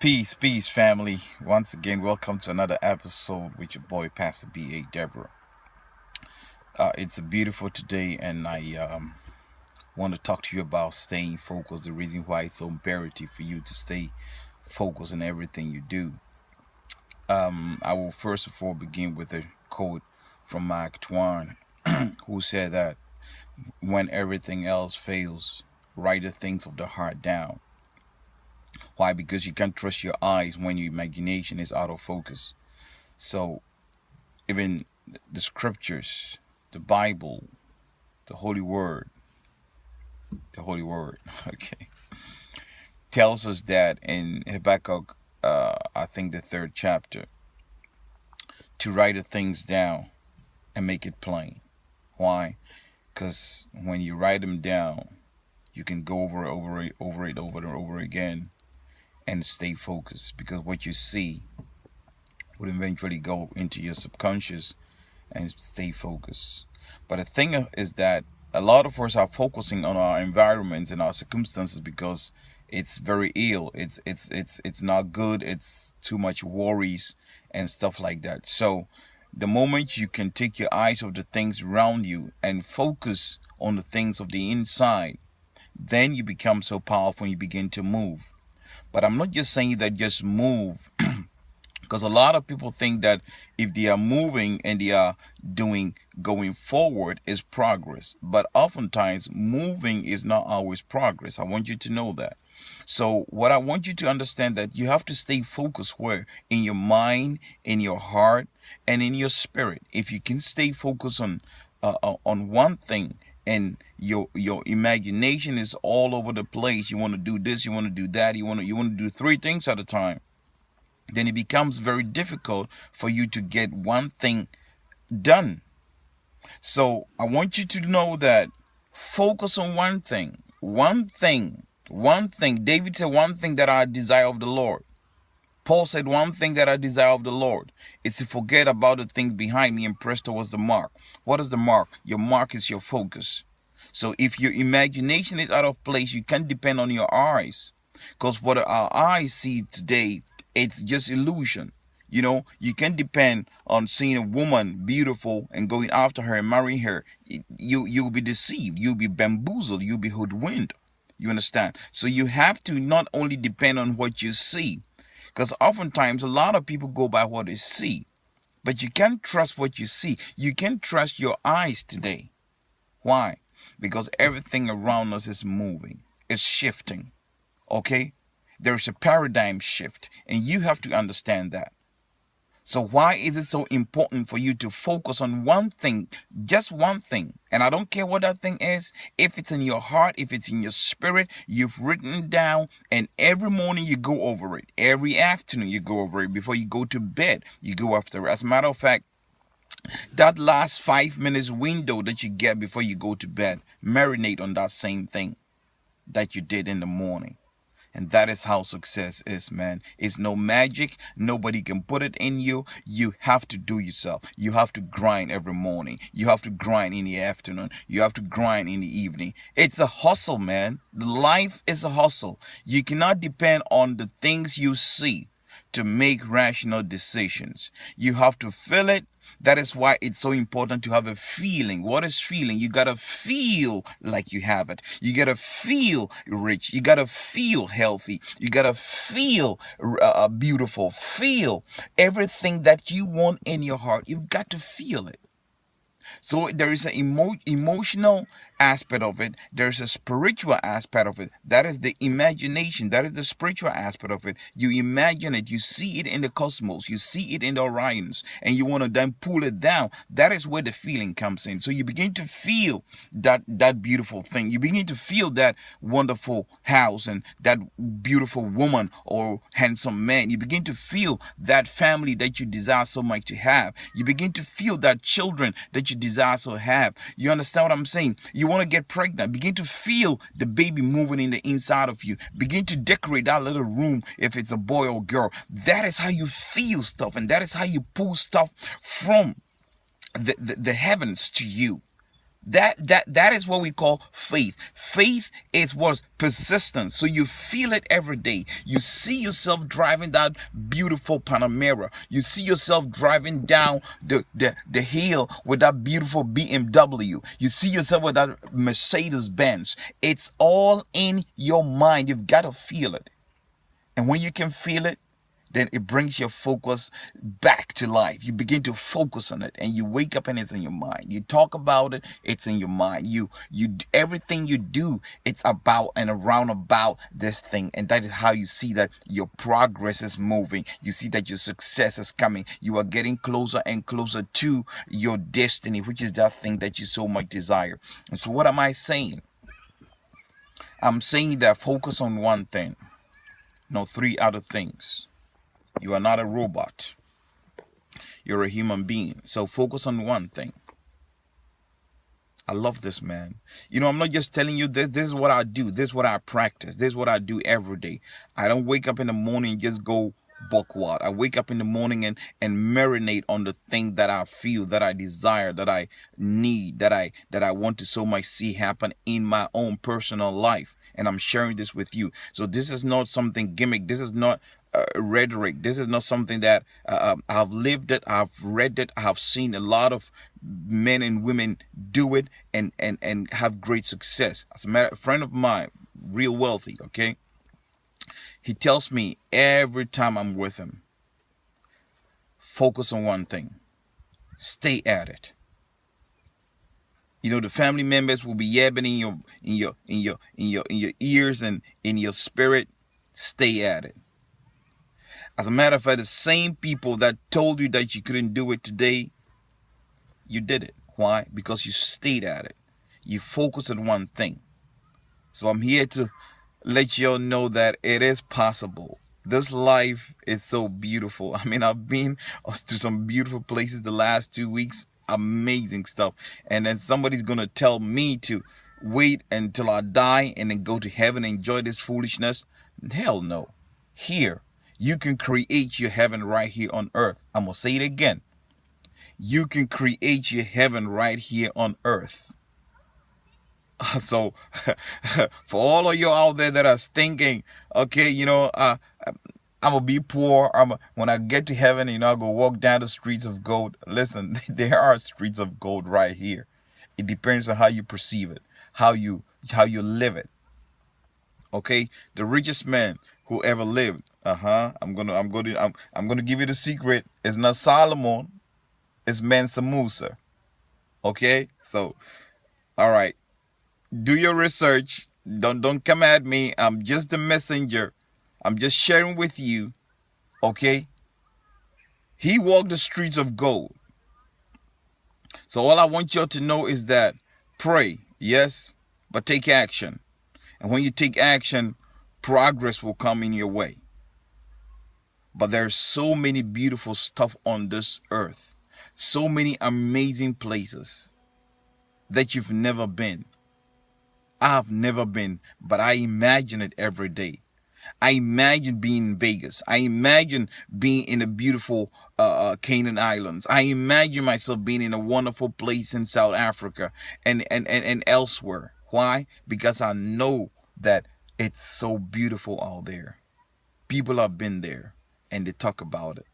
Peace, family. Once again, welcome to another episode with your boy, Pastor B.A. Deborah. It's a beautiful today, and I want to talk to you about staying focused, the reason why it's so imperative for you to stay focused in everything you do. I will first of all begin with a quote from Mark Twain, who said that when everything else fails, write the things of the heart down. Why? Because you can't trust your eyes when your imagination is out of focus. So even the scriptures, the Bible, the the Holy Word, okay, tells us that in Habakkuk, I think the third chapter, to write the things down and make it plain. Why? Because when you write them down, you can go over and over again and stay focused. Because what you see would eventually go into your subconscious and stay focused. But the thing is that a lot of us are focusing on our environment and our circumstances because it's very ill. It's not good. It's too much worries and stuff like that. So the moment you can take your eyes off the things around you and focus on the things of the inside, then you become so powerful and you begin to move. But I'm not just saying that just move, because a lot of people think that if they are moving and they are doing going forward is progress. But oftentimes moving is not always progress. I want you to know that. So what I want you to understand that you have to stay focused where? In your mind, in your heart, and in your spirit. If you can stay focused on one thing, and your imagination is all over the place, you want to do this, you want to do that, you want to do three things at a time, then it becomes very difficult for you to get one thing done. So I want you to know that focus on one thing. One thing. One thing. David said, one thing that I desire of the Lord. Paul said, one thing that I desire of the Lord is to forget about the things behind me and press towards the mark. What is the mark? Your mark is your focus. So if your imagination is out of place, you can't depend on your eyes. Because what our eyes see today, it's just illusion. You can depend on seeing a woman beautiful and going after her and marrying her. You'll be deceived. You'll be bamboozled. You'll be hoodwinked. You understand? So you have to not only depend on what you see, because oftentimes a lot of people go by what they see, but you can't trust what you see. You can't trust your eyes today. Why? Because everything around us is moving. It's shifting. Okay? There's a paradigm shift, and you have to understand that. So why is it so important for you to focus on one thing, just one thing? And I don't care what that thing is. If it's in your heart, if it's in your spirit, you've written it down, and every morning you go over it. Every afternoon you go over it. Before you go to bed, you go after it. As a matter of fact, that last 5 minutes window that you get before you go to bed, marinate on that same thing that you did in the morning. And that is how success is, man. It's no magic. Nobody can put it in you. You have to do yourself. You have to grind every morning. You have to grind in the afternoon. You have to grind in the evening. It's a hustle, man. Life is a hustle. You cannot depend on the things you see to make rational decisions. You have to feel it. That is why it's so important to have a feeling. What is feeling? You gotta feel like you have it. You gotta feel rich. You gotta feel healthy. You gotta feel beautiful. Feel everything that you want in your heart. You've got to feel it. So there is an emotional aspect of it. There's a spiritual aspect of it. That is the imagination. That is the spiritual aspect of it. You imagine it. You see it in the cosmos. You see it in the Orions. And you want to then pull it down. That is where the feeling comes in. So you begin to feel that beautiful thing. You begin to feel that wonderful house and that beautiful woman or handsome man. You begin to feel that family that you desire so much to have. You begin to feel that children that you desire so have. You understand what I'm saying? You want to get pregnant. Begin to feel the baby moving in the inside of you. Begin to decorate that little room if it's a boy or girl. That is how you feel stuff, and that is how you pull stuff from the heavens to you. That is what we call faith. Faith is what's persistent. So you feel it every day. You see yourself driving that beautiful Panamera. You see yourself driving down the hill with that beautiful BMW. You see yourself with that Mercedes Benz. It's all in your mind. You've got to feel it. And when you can feel it, then it brings your focus back to life. You begin to focus on it, and you wake up and it's in your mind. You talk about it, it's in your mind. Everything you do, it's about and around about this thing. And that is how you see that your progress is moving. You see that your success is coming. You are getting closer and closer to your destiny, which is that thing that you so much desire. And so what am I saying? I'm saying that focus on one thing, not three other things. You are not a robot. You're a human being. So focus on one thing. I love this, man. You know, I'm not just telling you this. This is what I do. This is what I practice. This is what I do every day. I don't wake up in the morning and just go buckward. I wake up in the morning and marinate on the thing that I feel, that I desire, that I need, that I want to so much see happen in my own personal life. And I'm sharing this with you. So this is not something gimmick. This is not rhetoric. This is not something that I've lived it. I've read it. I have seen a lot of men and women do it and have great success. As a friend of mine, real wealthy, okay? He tells me every time I'm with him, focus on one thing. Stay at it. You know, the family members will be yapping in your ears and in your spirit. Stay at it. As a matter of fact, the same people that told you that you couldn't do it today, you did it. Why? Because you stayed at it. You focused on one thing. So I'm here to let you all know that it is possible. This life is so beautiful. I mean, I've been to some beautiful places the last 2 weeks. Amazing stuff. And then somebody's going to tell me to wait until I die and then go to heaven and enjoy this foolishness. Hell no. Here, you can create your heaven right here on earth. I'm going to say it again. You can create your heaven right here on earth. So for all of you out there that are thinking, okay, you know, I'm gonna be poor. When I get to heaven, you know, I'll go walk down the streets of gold. Listen, there are streets of gold right here. It depends on how you perceive it, how you live it. Okay, the richest man who ever lived. I'm gonna give you the secret. It's not Solomon. It's Mansa Musa. Okay, so all right. Do your research. Don't come at me. I'm just the messenger. I'm just sharing with you. Okay? He walked the streets of gold. So all I want you all to know is that pray, yes, but take action. And when you take action, progress will come in your way. But there's so many beautiful stuff on this earth. So many amazing places that you've never been. I've never been, but I imagine it every day. I imagine being in Vegas. I imagine being in the beautiful Canaan Islands. I imagine myself being in a wonderful place in South Africa and elsewhere. Why? Because I know that it's so beautiful out there. People have been there and they talk about it.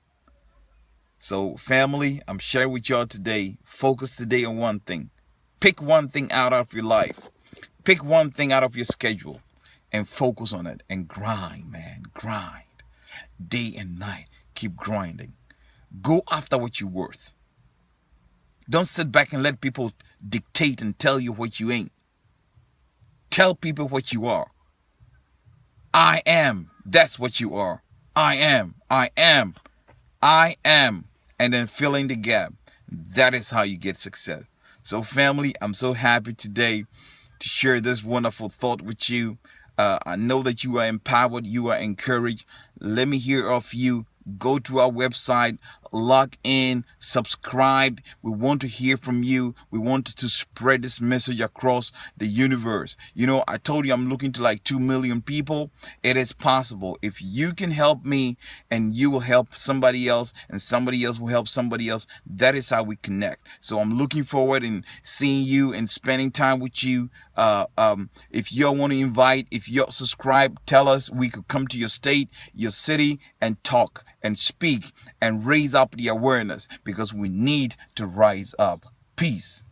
So family, I'm sharing with y'all today. Focus today on one thing. Pick one thing out of your life. Pick one thing out of your schedule and focus on it and grind, man. Grind. Day and night. Keep grinding. Go after what you're worth. Don't sit back and let people dictate and tell you what you ain't. Tell people what you are. I am. That's what you are. I am. I am. I am. And then fill in the gap. That is how you get success. So family, I'm so happy today to share this wonderful thought with you. I know that you are empowered, you are encouraged. Let me hear of you. Go to our website, log in, subscribe. We want to hear from you. We want to spread this message across the universe. You know, I told you I'm looking to like 2 million people. It is possible. If you can help me and you will help somebody else and somebody else will help somebody else, that is how we connect. So I'm looking forward in seeing you and spending time with you. If you want to invite, if you subscribe, tell us. We could come to your state, your city, and talk and speak and raise up the awareness, because we need to rise up. Peace.